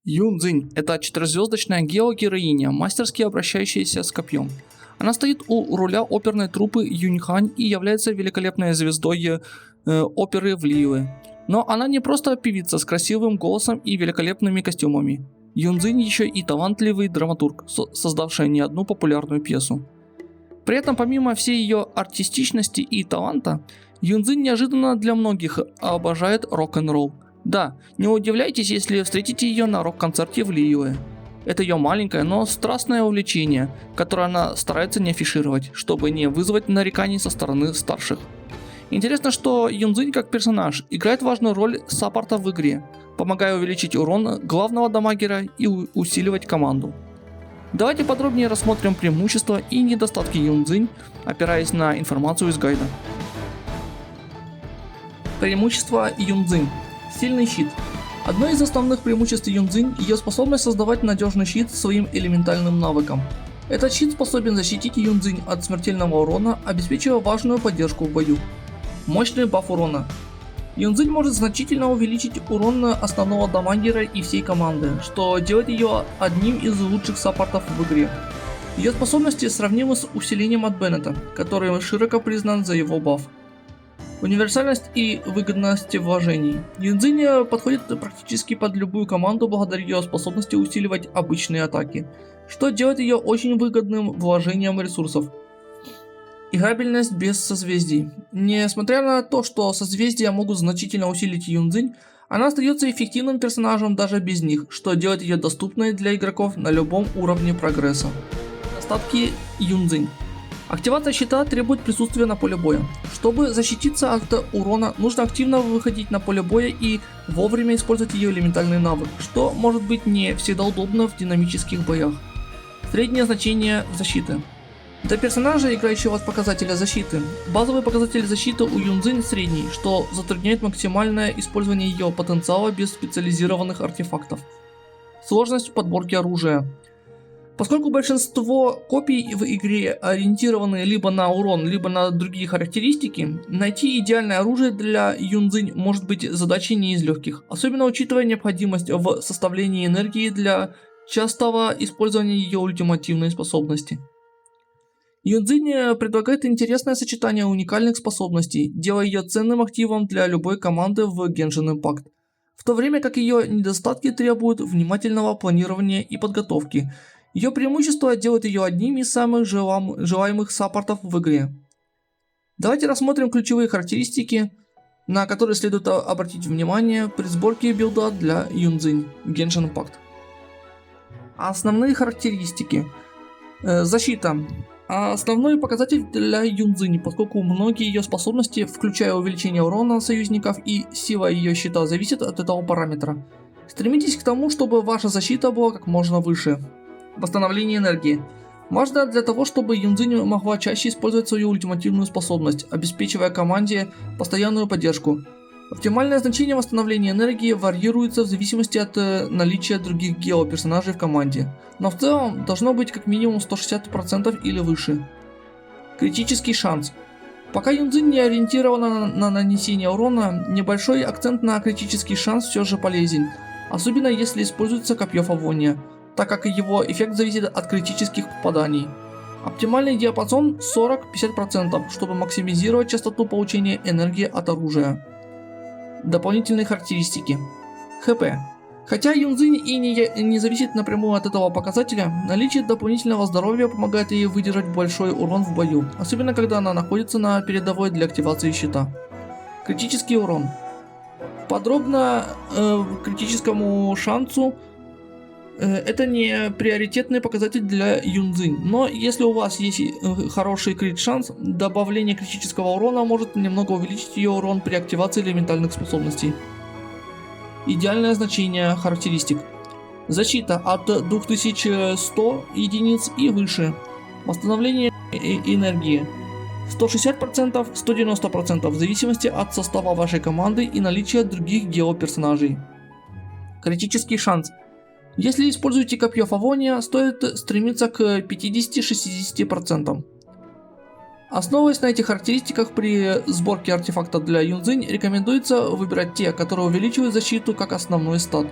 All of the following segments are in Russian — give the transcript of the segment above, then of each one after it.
Юн Цзинь – это четырехзвездочная геогероиня, мастерски обращающаяся с копьем. Она стоит у руля оперной труппы Юньхань и является великолепной звездой оперы в Лиюэ. Но она не просто певица с красивым голосом и великолепными костюмами. Юн Цзинь еще и талантливый драматург, создавший не одну популярную пьесу. При этом, помимо всей ее артистичности и таланта, Юн Цзинь неожиданно для многих обожает рок-н-ролл. Да, не удивляйтесь, если встретите ее на рок-концерте в Лиюэ. Это ее маленькое, но страстное увлечение, которое она старается не афишировать, чтобы не вызвать нареканий со стороны старших. Интересно, что Юн Цзинь как персонаж играет важную роль саппорта в игре, помогая увеличить урон главного дамагера и усиливать команду. Давайте подробнее рассмотрим преимущества и недостатки Юн Цзинь, опираясь на информацию из гайда. Преимущество Юн Цзинь. Сильный щит. Одно из основных преимуществ Юн Цзинь – ее способность создавать надежный щит своим элементальным навыком. Этот щит способен защитить Юн Цзинь от смертельного урона, обеспечивая важную поддержку в бою. Мощный баф урона. Юн Цзинь может значительно увеличить урон основного дамагера и всей команды, что делает ее одним из лучших саппортов в игре. Ее способности сравнимы с усилением от Беннета, который широко признан за его баф. Универсальность и выгодность вложений. Юн Цзинь подходит практически под любую команду благодаря ее способности усиливать обычные атаки, что делает ее очень выгодным вложением ресурсов. Играбельность без созвездий. Несмотря на то, что созвездия могут значительно усилить Юн Цзинь, она остается эффективным персонажем даже без них, что делает ее доступной для игроков на любом уровне прогресса. Недостатки Юн Цзинь. Активация щита требует присутствия на поле боя. Чтобы защититься от урона, нужно активно выходить на поле боя и вовремя использовать ее элементальный навык, что может быть не всегда удобно в динамических боях. Среднее значение защиты. Для персонажа, играющего от показателя защиты, базовый показатель защиты у Юн Цзинь средний, что затрудняет максимальное использование ее потенциала без специализированных артефактов. Сложность в подборке оружия. Поскольку большинство копий в игре ориентированы либо на урон, либо на другие характеристики, найти идеальное оружие для Юн Цзинь может быть задачей не из легких, особенно учитывая необходимость в составлении энергии для частого использования ее ультимативной способности. Юн Цзинь предлагает интересное сочетание уникальных способностей, делая ее ценным активом для любой команды в Genshin Impact, в то время как ее недостатки требуют внимательного планирования и подготовки. Ее преимущества делают ее одним из самых желаемых саппортов в игре. Давайте рассмотрим ключевые характеристики, на которые следует обратить внимание при сборке билда для Юн Цзинь в Genshin Impact. Основные характеристики. Защита. Основной показатель для Юн Цзинь, поскольку многие ее способности, включая увеличение урона союзников и сила ее щита, зависят от этого параметра. Стремитесь к тому, чтобы ваша защита была как можно выше. Восстановление энергии. Важно для того, чтобы Юн Цзинь могла чаще использовать свою ультимативную способность, обеспечивая команде постоянную поддержку. Оптимальное значение восстановления энергии варьируется в зависимости от наличия других гео-персонажей в команде, но в целом должно быть как минимум 160% или выше. Критический шанс. Пока Юн Цзинь не ориентирована на нанесение урона, небольшой акцент на критический шанс все же полезен, особенно если используется копье Фавония, так как его эффект зависит от критических попаданий. Оптимальный диапазон 40-50%, чтобы максимизировать частоту получения энергии от оружия. Дополнительные характеристики. ХП. Хотя Юн Цзинь и не зависит напрямую от этого показателя, наличие дополнительного здоровья помогает ей выдержать большой урон в бою, особенно когда она находится на передовой для активации щита. Критический урон. Подробно критическому шансу. Это не приоритетный показатель для Юн Цзинь, но если у вас есть хороший крит шанс, добавление критического урона может немного увеличить ее урон при активации элементальных способностей. Идеальное значение характеристик. Защита от 2100 единиц и выше. Восстановление энергии 160%, 190% в зависимости от состава вашей команды и наличия других гео-персонажей. Критический шанс. Если используете копье Фавония, стоит стремиться к 50-60%. Основываясь на этих характеристиках при сборке артефакта для Юн Цзинь, рекомендуется выбирать те, которые увеличивают защиту как основной стат.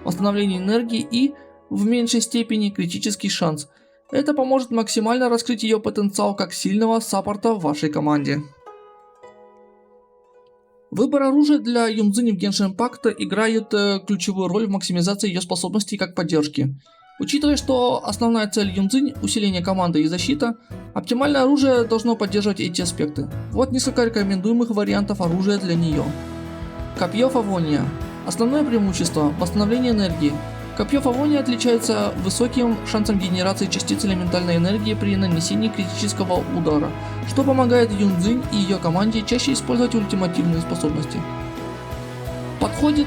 восстановление энергии и, в меньшей степени, критический шанс. Это поможет максимально раскрыть ее потенциал как сильного саппорта в вашей команде. Выбор оружия для Юнцзинь в Genshin Impact играет ключевую роль в максимизации ее способностей как поддержки. Учитывая, что основная цель Юнцзинь – усиление команды и защита, оптимальное оружие должно поддерживать эти аспекты. Вот несколько рекомендуемых вариантов оружия для нее. Копье Фавония. Основное преимущество – восстановление энергии. Копье Фавония отличается высоким шансом генерации частиц элементальной энергии при нанесении критического удара, что помогает Юнцзинь и ее команде чаще использовать ультимативные способности. Подходит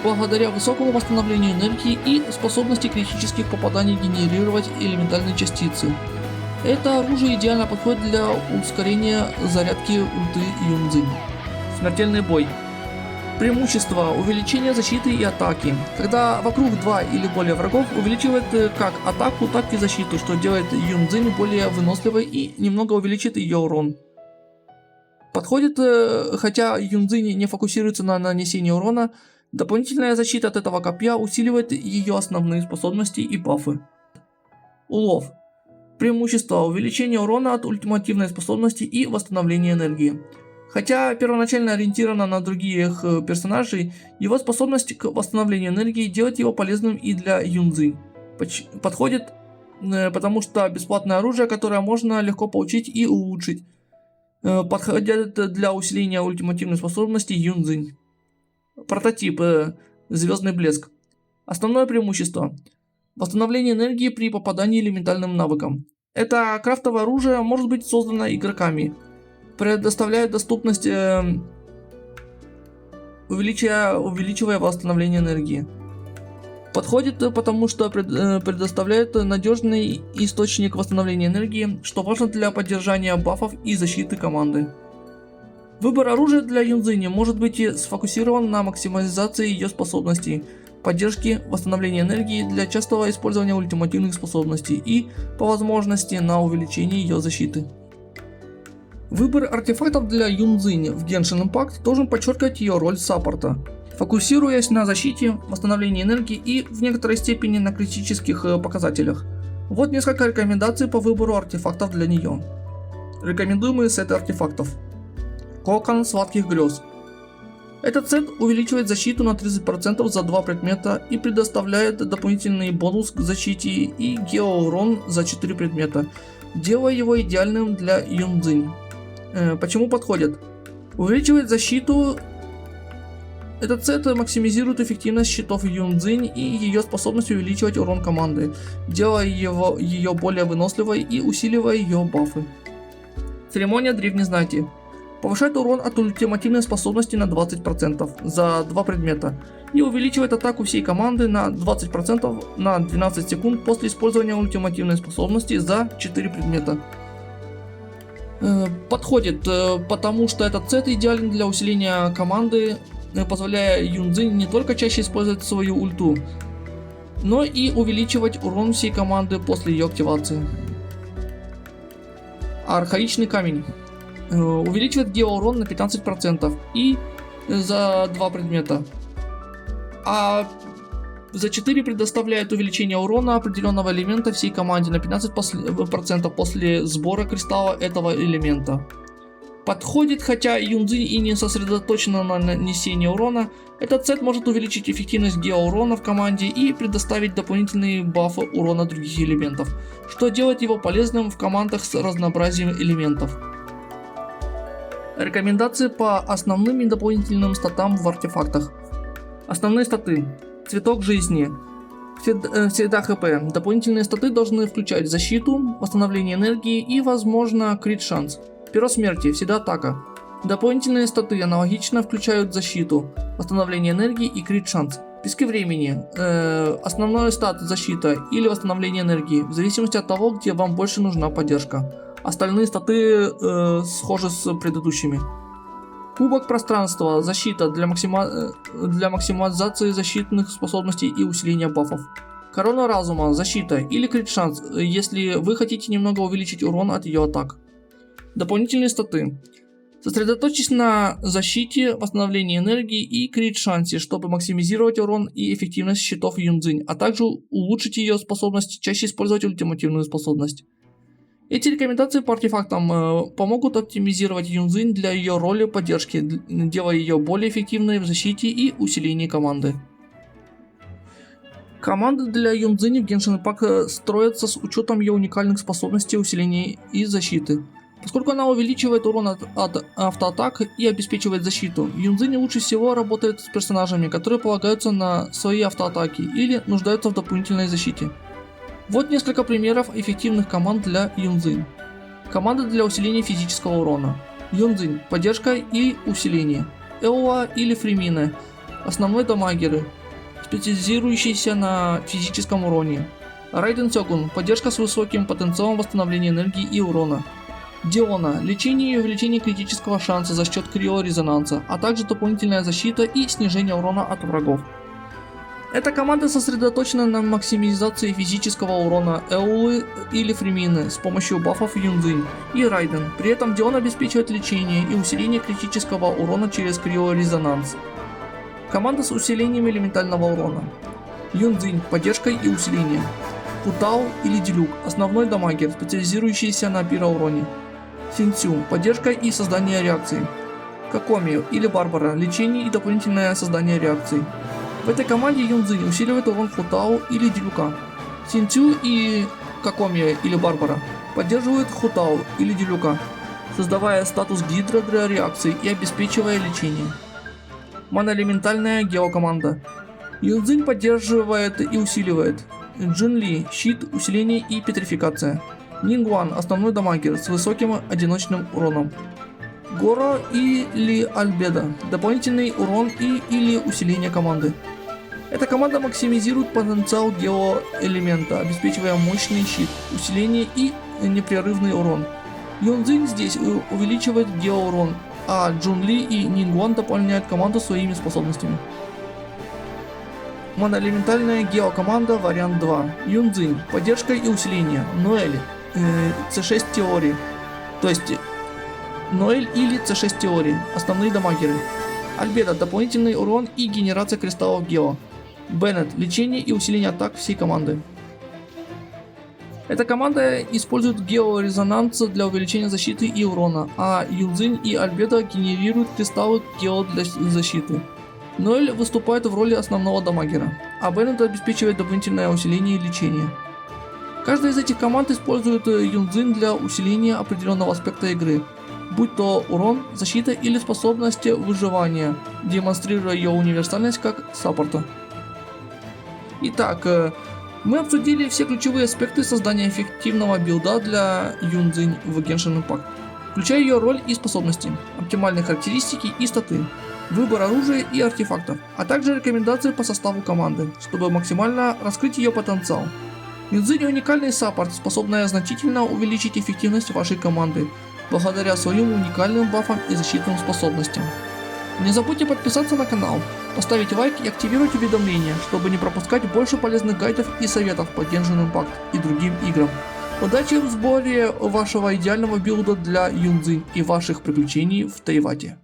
благодаря высокому восстановлению энергии и способности критических попаданий генерировать элементальные частицы. Это оружие идеально подходит для ускорения зарядки ульты Юнцзинь. Смертельный бой. Преимущество – увеличение защиты и атаки. Когда вокруг 2 или более врагов, увеличивает как атаку, так и защиту, что делает Юнцзинь более выносливой и немного увеличит ее урон. Подходит, хотя Юнцзинь не фокусируется на нанесении урона, дополнительная защита от этого копья усиливает ее основные способности и бафы. Улов. Преимущество – увеличение урона от ультимативной способности и восстановление энергии. Хотя первоначально ориентирована на других персонажей, его способность к восстановлению энергии делает его полезным и для Юнцзинь. Подходит, потому что бесплатное оружие, которое можно легко получить и улучшить. Подходит для усиления ультимативной способности Юнцзинь. Прототип Звездный блеск. Основное преимущество – восстановление энергии при попадании элементальным навыком. Это крафтовое оружие может быть создано игроками. Предоставляет доступность, увеличивая восстановление энергии. Подходит, потому что предоставляет надежный источник восстановления энергии, что важно для поддержания бафов и защиты команды. Выбор оружия для Юнцзинь может быть сфокусирован на максимализации ее способностей, поддержке восстановления энергии для частого использования ультимативных способностей и, по возможности, на увеличение ее защиты. Выбор артефактов для Юнцзинь в Genshin Impact должен подчеркивать ее роль саппорта, фокусируясь на защите, восстановлении энергии и в некоторой степени на критических показателях. Вот несколько рекомендаций по выбору артефактов для нее. Рекомендуемые сеты артефактов. Кокон сладких грез. Этот сет увеличивает защиту на 30% за 2 предмета и предоставляет дополнительный бонус к защите и геоурон за 4 предмета, делая его идеальным для Юнцзинь. Почему подходит? Увеличивает защиту. Этот сет максимизирует эффективность щитов Юнцзинь и ее способность увеличивать урон команды, делая ее более выносливой и усиливая ее бафы. Церемония древней знати. Повышает урон от ультимативной способности на 20% за 2 предмета и увеличивает атаку всей команды на 20% на 12 секунд после использования ультимативной способности за 4 предмета. Подходит, потому что этот сет идеален для усиления команды, позволяя Юнцзинь не только чаще использовать свою ульту, но и увеличивать урон всей команды после ее активации. Архаичный камень. Увеличивает геоурон на 15% и за 2 предмета. А за 4 предоставляет увеличение урона определенного элемента всей команде на 15% после сбора кристалла этого элемента. Подходит, хотя Юнцзинь и не сосредоточена на нанесении урона, этот сет может увеличить эффективность геоурона в команде и предоставить дополнительные бафы урона других элементов, что делает его полезным в командах с разнообразием элементов. Рекомендации по основным и дополнительным статам в артефактах. Основные статы. Цветок жизни. Всегда хп. Дополнительные статы должны включать защиту, восстановление энергии и, возможно, крит шанс. Перо смерти. Всегда атака. Дополнительные статы аналогично включают защиту, восстановление энергии и крит шанс. Пески времени. Основной стат защита или восстановление энергии, в зависимости от того, где вам больше нужна поддержка. Остальные статы схожи с предыдущими. Кубок пространства. Защита для максимализации защитных способностей и усиления бафов. Корона разума. Защита или крит шанс, если вы хотите немного увеличить урон от ее атак. Дополнительные статы. Сосредоточьтесь на защите, восстановлении энергии и крит-шансе, чтобы максимизировать урон и эффективность щитов Юнцзинь, а также улучшить ее способность чаще использовать ультимативную способность. Эти рекомендации по артефактам помогут оптимизировать Юнцзинь для ее роли поддержки, делая ее более эффективной в защите и усилении команды. Команды для Юнцзинь в Genshin Impact строятся с учетом ее уникальных способностей усиления и защиты. Поскольку она увеличивает урон от автоатак и обеспечивает защиту, Юнцзинь лучше всего работает с персонажами, которые полагаются на свои автоатаки или нуждаются в дополнительной защите. Вот несколько примеров эффективных команд для Юнцзинь. Команда для усиления физического урона. Юнцзинь – поддержка и усиление. Эоа или Фримина – основной дамагеры, специализирующиеся на физическом уроне. Райден Сёгун – поддержка с высоким потенциалом восстановления энергии и урона. Диона – лечение и увеличение критического шанса за счет криорезонанса, а также дополнительная защита и снижение урона от врагов. Эта команда сосредоточена на максимизации физического урона Эолы или Фримины с помощью бафов Юнцзинь и Райден. При этом Дион обеспечивает лечение и усиление критического урона через криорезонанс. Команда с усилением элементального урона. Юнцзинь – поддержка и усиление. Хутао или Дилюк – основной дамагер, специализирующийся на пироуроне. Синцю – поддержка и создание реакций. Какоми или Барбара – лечение и дополнительное создание реакций. В этой команде Юнцзинь усиливает урон Хутао или Дилюка. Синцю и Какоми или Барбара поддерживают Хутао или Дилюка, создавая статус Гидра для реакций и обеспечивая лечение. Моноэлементальная геокоманда. Юнцзинь поддерживает и усиливает. Джин Ли – щит, усиление и петрификация. Нингуан – основной дамагер с высоким одиночным уроном. Горо или Альбедо – дополнительный урон и или усиление команды. Эта команда максимизирует потенциал геоэлемента, обеспечивая мощный щит, усиление и непрерывный урон. Юнцзинь здесь увеличивает геоурон, а Джун Ли и Нингуан дополняют команду своими способностями. Моноэлементальная геокоманда вариант 2. Юнцзинь – поддержка и усиление. Ноэль C6 теории, то есть Ноэль или C6 теории, основные дамагеры. Альбедо – дополнительный урон и генерация кристаллов гео. Беннет – лечение и усиление атак всей команды. Эта команда использует георезонанс для увеличения защиты и урона, а Юнцзинь и Альбедо генерируют кристаллы гео для защиты. Ноэль выступает в роли основного дамагера, а Беннет обеспечивает дополнительное усиление и лечение. Каждая из этих команд использует Юнцзинь для усиления определенного аспекта игры, будь то урон, защита или способность выживания, демонстрируя ее универсальность как саппорта. Итак, мы обсудили все ключевые аспекты создания эффективного билда для Юнцзинь в Genshin Impact, включая ее роль и способности, оптимальные характеристики и статы, выбор оружия и артефактов, а также рекомендации по составу команды, чтобы максимально раскрыть ее потенциал. Юнцзинь уникальный саппорт, способный значительно увеличить эффективность вашей команды, благодаря своим уникальным бафам и защитным способностям. Не забудьте подписаться на канал, поставить лайк и активировать уведомления, чтобы не пропускать больше полезных гайдов и советов по Genshin Impact и другим играм. Удачи в сборе вашего идеального билда для Юнцзинь и ваших приключений в Тейвате.